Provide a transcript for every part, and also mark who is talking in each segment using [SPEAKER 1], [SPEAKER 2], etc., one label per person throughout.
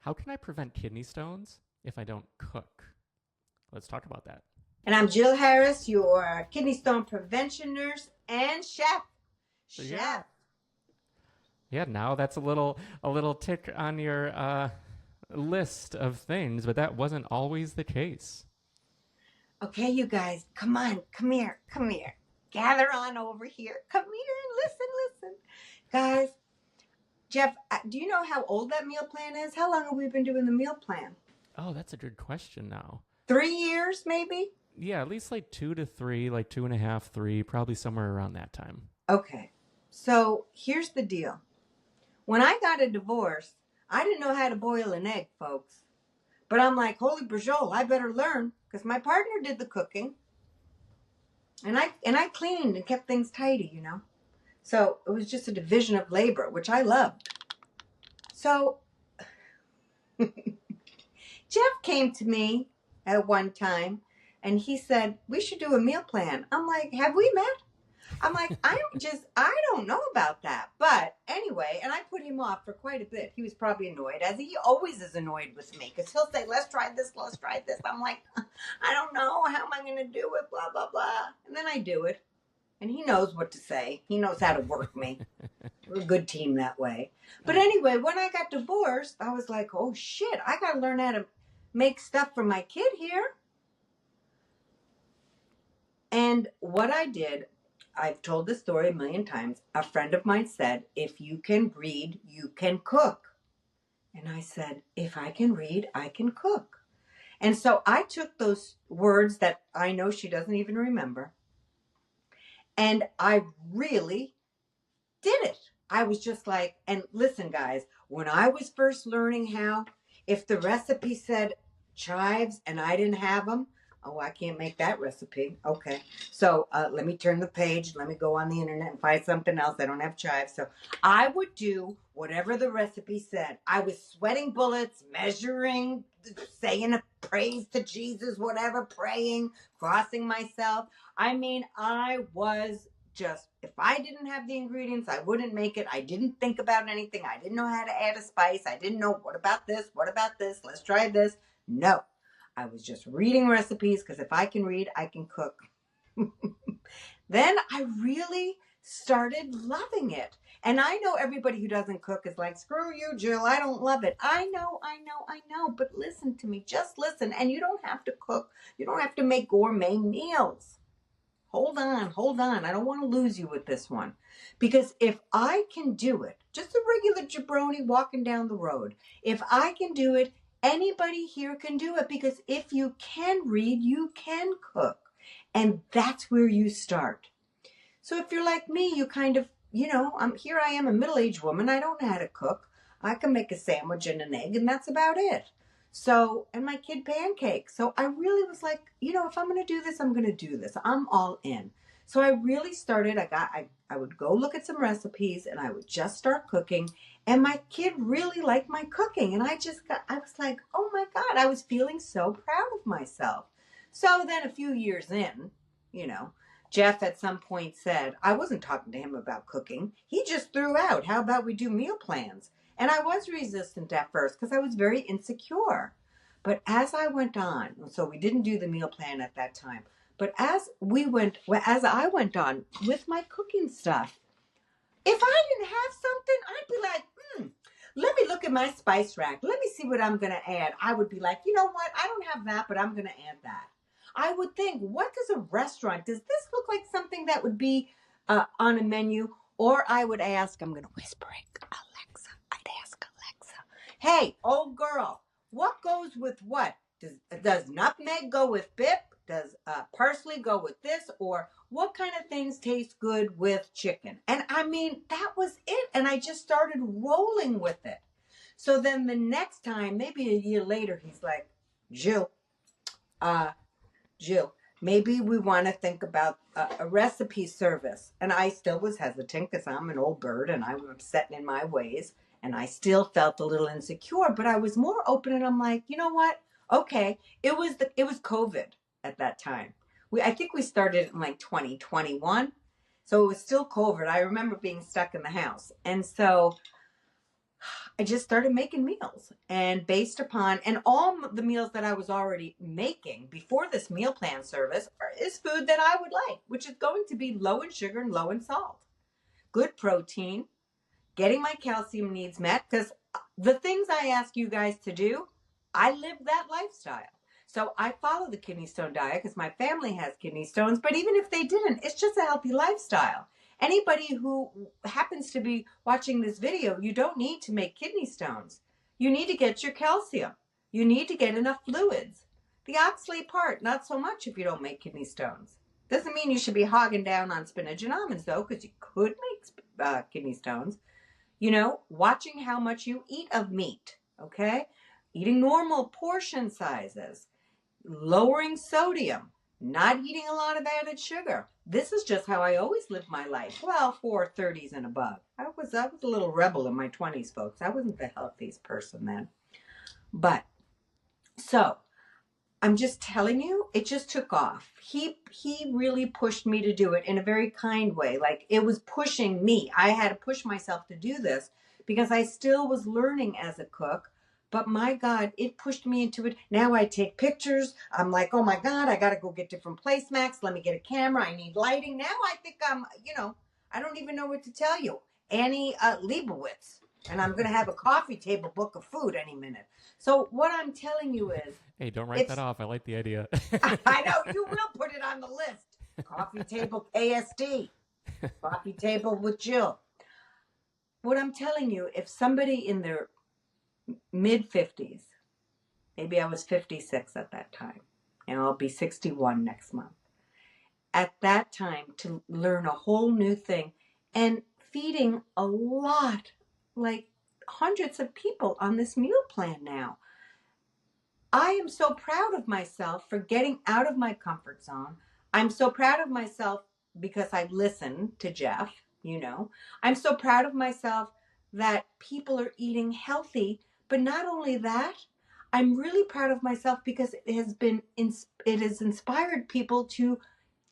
[SPEAKER 1] How can I prevent kidney stones if I don't cook? Let's talk about that.
[SPEAKER 2] And I'm Jill Harris, your kidney stone prevention nurse and chef.
[SPEAKER 1] Yeah.
[SPEAKER 2] Chef.
[SPEAKER 1] Yeah, now that's a little tick on your list of things, but that wasn't always the case.
[SPEAKER 2] Okay, you guys, come on, come here, come here. Gather on over here. Come here and listen. Guys, Jeff, do you know how old that meal plan is? How long have we been doing the meal plan?
[SPEAKER 1] Oh, that's a good question now.
[SPEAKER 2] 3 years, maybe?
[SPEAKER 1] Yeah, at least like 2 to 3, like 2.5, 3, probably somewhere around that time.
[SPEAKER 2] Okay, so here's the deal. When I got a divorce, I didn't know how to boil an egg, folks. But I'm like, holy brajol, I better learn because my partner did the cooking. And I cleaned and kept things tidy. So it was just a division of labor, which I loved. So Jeff came to me at one time and he said, we should do a meal plan. I'm like, have we met? I'm like, I don't know about that. But anyway, and I put him off for quite a bit. He was probably annoyed, as he always is annoyed with me, because he'll say, let's try this. I'm like, I don't know. How am I going to do it? Blah, blah, blah. And then I do it. And he knows what to say. He knows how to work me. We're a good team that way. But anyway, when I got divorced, I was like, oh, shit, I got to learn how to make stuff for my kid here. And what I did, I've told this story a million times. A friend of mine said, if you can read, you can cook. And I said, if I can read, I can cook. And so I took those words that I know she doesn't even remember, and I really did it. I was just like, and listen, guys, when I was first learning how, if the recipe said chives and I didn't have them, oh, I can't make that recipe. Okay. So let me turn the page. Let me go on the internet and find something else. I don't have chives. So I would do whatever the recipe said. I was sweating bullets, measuring, saying a praise to Jesus, whatever, praying, crossing myself. I mean, I was just, if I didn't have the ingredients, I wouldn't make it. I didn't think about anything. I didn't know how to add a spice. I didn't know, what about this? What about this? Let's try this. No. I was just reading recipes because if I can read, I can cook. Then I really started loving it. And I know everybody who doesn't cook is like, screw you, Jill, I don't love it. I know. But listen to me, just listen. And you don't have to cook. You don't have to make gourmet meals. Hold on. I don't want to lose you with this one. Because if I can do it, just a regular jabroni walking down the road, if I can do it, anybody here can do it, because if you can read, you can cook. And that's where you start. So if you're like me, you kind of, I am a middle-aged woman. I don't know how to cook. I can make a sandwich and an egg, and that's about it. So, and my kid pancakes. So I really was like, if I'm going to do this, I'm going to do this. I'm all in. So I really started, I would go look at some recipes and I would just start cooking. And my kid really liked my cooking. And I was like, oh my God, I was feeling so proud of myself. So then a few years in, Jeff at some point said, I wasn't talking to him about cooking. He just threw out, how about we do meal plans? And I was resistant at first because I was very insecure. But as I went on, so we didn't do the meal plan at that time. But as I went on with my cooking stuff, if I didn't have something, I'd be like, let me look at my spice rack. Let me see what I'm going to add. I would be like, you know what? I don't have that, but I'm going to add that. I would think, what does a restaurant, does this look like something that would be on a menu? Or I would ask, I'm going to whisper it, Alexa. I'd ask Alexa, hey, old girl, what goes with what? Does nutmeg go with bip? Does parsley go with this? Or what kind of things taste good with chicken? And I mean, that was it. And I just started rolling with it. So then the next time, maybe a year later, he's like, Jill, maybe we want to think about a recipe service. And I still was hesitant because I'm an old bird and I was set in my ways. And I still felt a little insecure, but I was more open. And I'm like, you know what? Okay, it was COVID at that time. I think we started in like 2021. So it was still COVID. I remember being stuck in the house. And so I just started making meals, and based upon, and all the meals that I was already making before this meal plan service is food that I would like, which is going to be low in sugar and low in salt, good protein, getting my calcium needs met, because the things I ask you guys to do, I live that lifestyle. So I follow the kidney stone diet because my family has kidney stones, but even if they didn't, it's just a healthy lifestyle. Anybody who happens to be watching this video, you don't need to make kidney stones. You need to get your calcium. You need to get enough fluids. The oxalate part, not so much if you don't make kidney stones. Doesn't mean you should be hogging down on spinach and almonds, though, because you could make kidney stones. You know, watching how much you eat of meat, okay? Eating normal portion sizes, lowering sodium, not eating a lot of added sugar. This is just how I always lived my life. Well, for 30s and above. I was a little rebel in my 20s, folks. I wasn't the healthiest person then. But, so, I'm just telling you, it just took off. He really pushed me to do it in a very kind way. Like, it was pushing me. I had to push myself to do this because I still was learning as a cook. But my God, it pushed me into it. Now I take pictures. I'm like, oh my God, I got to go get different placemats. Let me get a camera. I need lighting. Now I think I'm, I don't even know what to tell you. Annie Leibovitz. And I'm going to have a coffee table book of food any minute. So what I'm telling you is,
[SPEAKER 1] Hey, don't write that off. I like the idea.
[SPEAKER 2] I know, you will put it on the list. Coffee table KSD. Coffee table with Jill. What I'm telling you, if somebody in their mid 50s, maybe I was 56 at that time, and I'll be 61 next month. At that time, to learn a whole new thing and feeding a lot, like hundreds of people on this meal plan now. I am so proud of myself for getting out of my comfort zone. I'm so proud of myself because I listened to Jeff, I'm so proud of myself that people are eating healthy, but not only that, I'm really proud of myself because it has inspired people to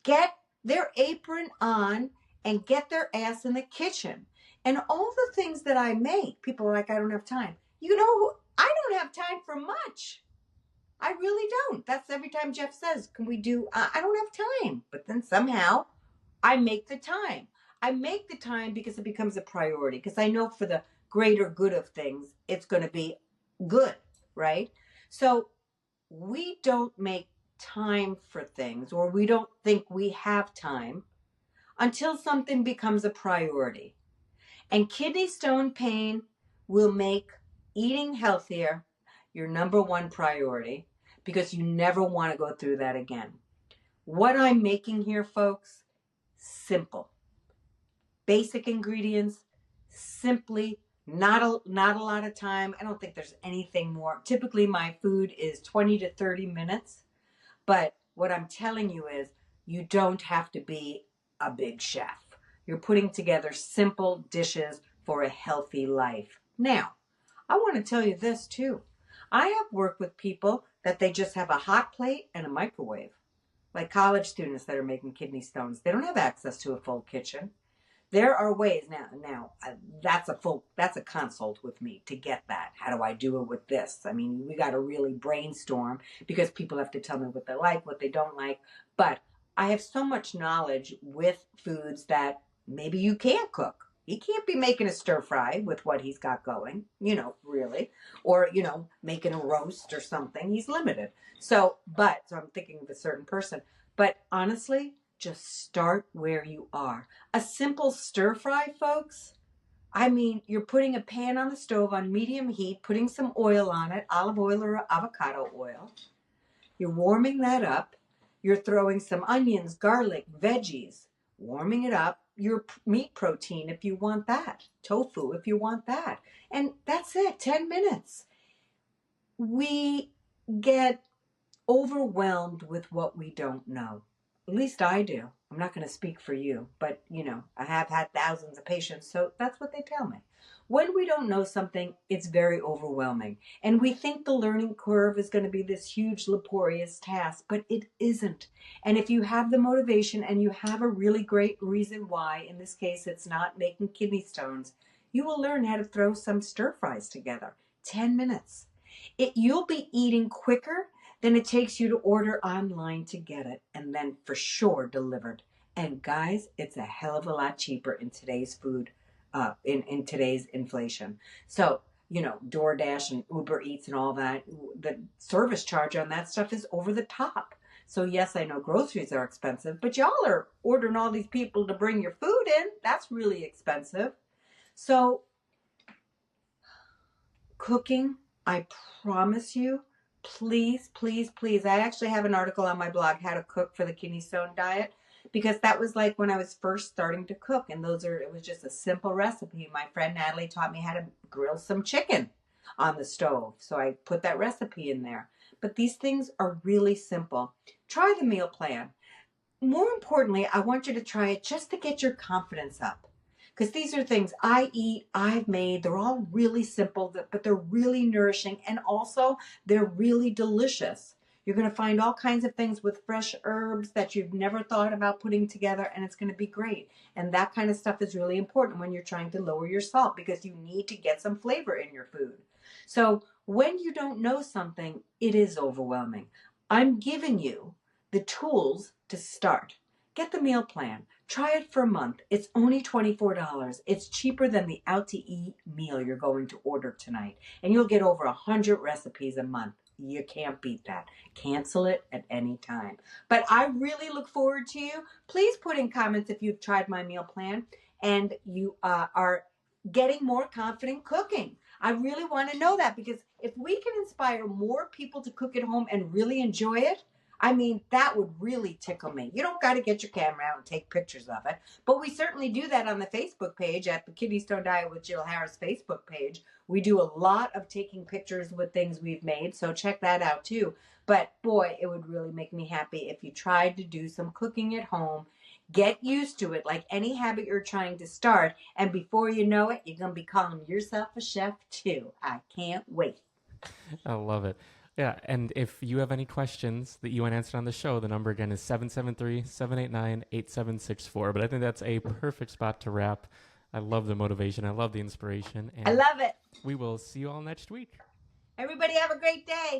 [SPEAKER 2] get their apron on and get their ass in the kitchen. And all the things that I make, people are like, I don't have time. I don't have time for much. I really don't. That's every time Jeff says, can we do, I don't have time. But then somehow I make the time. I make the time because it becomes a priority. Because I know for the greater good of things, it's going to be good, right? So we don't make time for things, or we don't think we have time until something becomes a priority. And kidney stone pain will make eating healthier your number one priority because you never want to go through that again. What I'm making here, folks, simple. Basic ingredients, simply, not a lot of time. I don't think there's anything more. Typically, my food is 20 to 30 minutes. But what I'm telling you is you don't have to be a big chef. You're putting together simple dishes for a healthy life. Now, I want to tell you this too. I have worked with people that they just have a hot plate and a microwave. Like college students that are making kidney stones. They don't have access to a full kitchen. There are ways now that's a consult with me to get that. How do I do it with this? I mean, we got to really brainstorm because people have to tell me what they like, what they don't like. But I have so much knowledge with foods that maybe you can't cook. He can't be making a stir fry with what he's got going, really. Or, making a roast or something. He's limited. So I'm thinking of a certain person. But honestly, just start where you are. A simple stir fry, folks. I mean, you're putting a pan on the stove on medium heat, putting some oil on it, olive oil or avocado oil. You're warming that up. You're throwing some onions, garlic, veggies, warming it up. Your meat protein if you want that. Tofu if you want that. And that's it, 10 minutes. We get overwhelmed with what we don't know. At least I do. I'm not going to speak for you, but I have had thousands of patients, so that's what they tell me. When we don't know something, it's very overwhelming. And we think the learning curve is going to be this huge, laborious task, but it isn't. And if you have the motivation and you have a really great reason why, in this case, it's not making kidney stones, You will learn how to throw some stir fries together. 10 minutes. You'll be eating quicker than it takes you to order online to get it, and then for sure delivered. And guys, it's a hell of a lot cheaper in today's food, in today's inflation. So, DoorDash and Uber Eats and all that, the service charge on that stuff is over the top. So yes, I know groceries are expensive, but y'all are ordering all these people to bring your food in. That's really expensive. So cooking, I promise you, please, please, please. I actually have an article on my blog, How to Cook for the Kidney Stone Diet, because that was like when I was first starting to cook. And it was just a simple recipe. My friend Natalie taught me how to grill some chicken on the stove. So I put that recipe in there. But these things are really simple. Try the meal plan. More importantly, I want you to try it just to get your confidence up. Because these are things I eat, I've made. They're all really simple, but they're really nourishing. And also, they're really delicious. You're going to find all kinds of things with fresh herbs that you've never thought about putting together, and it's going to be great. And that kind of stuff is really important when you're trying to lower your salt, because you need to get some flavor in your food. So when you don't know something, it is overwhelming. I'm giving you the tools to start. Get the meal plan. Try it for a month. It's only $24. It's cheaper than the out to eat meal you're going to order tonight. And you'll get over 100 recipes a month. You can't beat that. Cancel it at any time. But I really look forward to you. Please put in comments if you've tried my meal plan and you are getting more confident cooking. I really want to know that, because if we can inspire more people to cook at home and really enjoy it, I mean, that would really tickle me. You don't got to get your camera out and take pictures of it, but we certainly do that on the Facebook page at the Kidney Stone Diet with Jill Harris Facebook page. We do a lot of taking pictures with things we've made, so check that out too. But boy, it would really make me happy if you tried to do some cooking at home. Get used to it like any habit you're trying to start, and before you know it, you're going to be calling yourself a chef too. I can't wait.
[SPEAKER 1] I love it. Yeah, and if you have any questions that you want answered on the show, the number again is 773-789-8764. But I think that's a perfect spot to wrap. I love the motivation. I love the inspiration.
[SPEAKER 2] I
[SPEAKER 1] And
[SPEAKER 2] love it.
[SPEAKER 1] we will see you all next week.
[SPEAKER 2] Everybody have a great day.